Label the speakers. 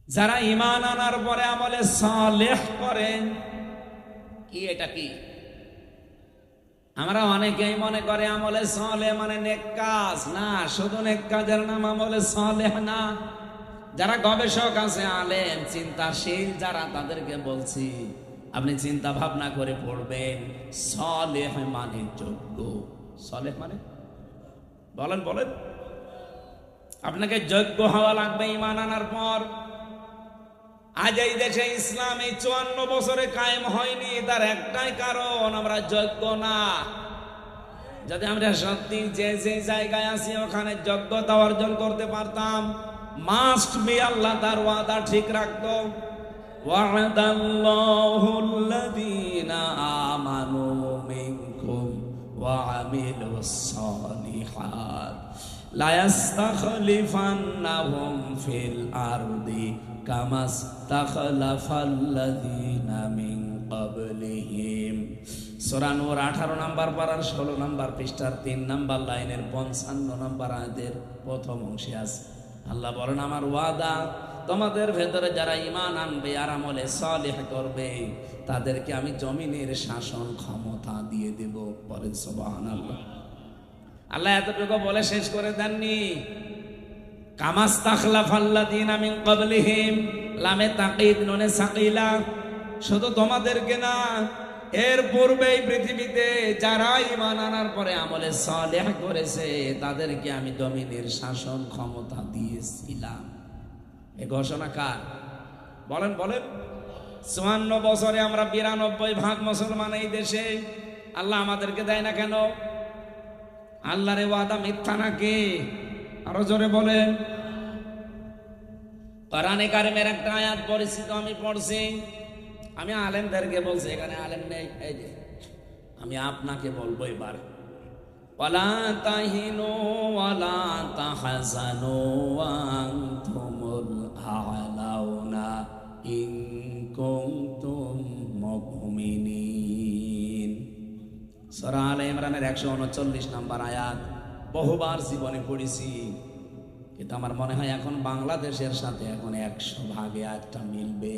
Speaker 1: যারা ঈমান আনার পরে আমলে সালেহ করেন, কি এটা কি? আমরা অনেকেই মনে করে আমলে সালেহ মানে নেক কাজ। না, শুধু নেক কাজের নাম আমলে সালেহ না। যারা গবেষক আছে, আলেম চিন্তাশীল যারা, তাদেরকে বলছি আপনি চিন্তা ভাবনা করে পড়বেন সালেহ মানে যোগ্য। সালেহ মানে বলেন বলেন, আপনাকে যোগ্য হওয়া লাগবে ঈমান আনার পর। আজ এই দেশে ইসলাম এই 54 বছরে কায়েম হয়নি, তার একটাই কারণ আমরা যোগ্য না। যদি আমরা সত্যি যে যে জায়গায় আছি ওখানে যোগ্যতা অর্জন করতে পারতাম, মাস্ট বি আল্লাহ তার ওয়াদা ঠিক রাখতো। ওয়া'দাল্লাহুল্লাযীনা আমানু মিনকুম ওয়া আমিলুস সালিহাত লা ইয়াস্তাখলিফান্নাহুম ফিল আরদি কামাস্তাখলাফাল্লাযীনা মিন ক্বাবলিহিম। সূরা নূর 18 নম্বর পারার 16 নম্বর পৃষ্ঠার 3 নম্বর লাইনের 55 নম্বর আয়াতের প্রথম অংশে আছে আল্লাহ বলেন, আমার ওয়াদা তোমাদের ভেতরে যারা ঈমান আনবে আর আমলে সালেহ করবে তাদেরকে আমি জমিনের শাসন ক্ষমতা দিয়ে দেব। বলেন সুবহানাল্লাহ। আল্লাহ এতটুকু বলে শেষ করে দেননি। কামাস্তাখলাফাল্লাযীনা মিন ক্বাবলিহিম, লামে তাকিদ নুনে সাকিলা, শুধু তোমাদেরকে না, এর পূর্বেই পৃথিবীতে যারা ঈমান আনার পরে আমলে সালেহ করেছে তাদেরকে আমি জমিনের শাসন ক্ষমতা দিয়েছিলাম। এই ঘোষণা কার? বলেন বলেন। 54 বছরে আমরা 92% মুসলমান এই দেশে। আল্লাহ আমাদেরকে দেয় না কেন? আল্লাহর ওয়াদা মিথ্যা নাকি? আরো জোরে বলেন। কোরআনে কারিমের একটা আয়াত পরিচিত, আমি পড়ছি। আমি আলেমদেরকে বলছি, এখানে আলেম নেই, এই যে আমি আপনাকে বলবো এবার, ওয়ালা তাহিনু ওয়ালা তাহজানু ওয়া আনতুমুল আ'লাউনা ইন কুনতুম মুমিনিন। সূরা আলে ইমরানের 139 নম্বর আয়াত। বহুবার জীবনে পড়েছি, কিন্তু আমার মনে হয় এখন বাংলাদেশের সাথে এখন 100 ভাগে একটা মিলবে।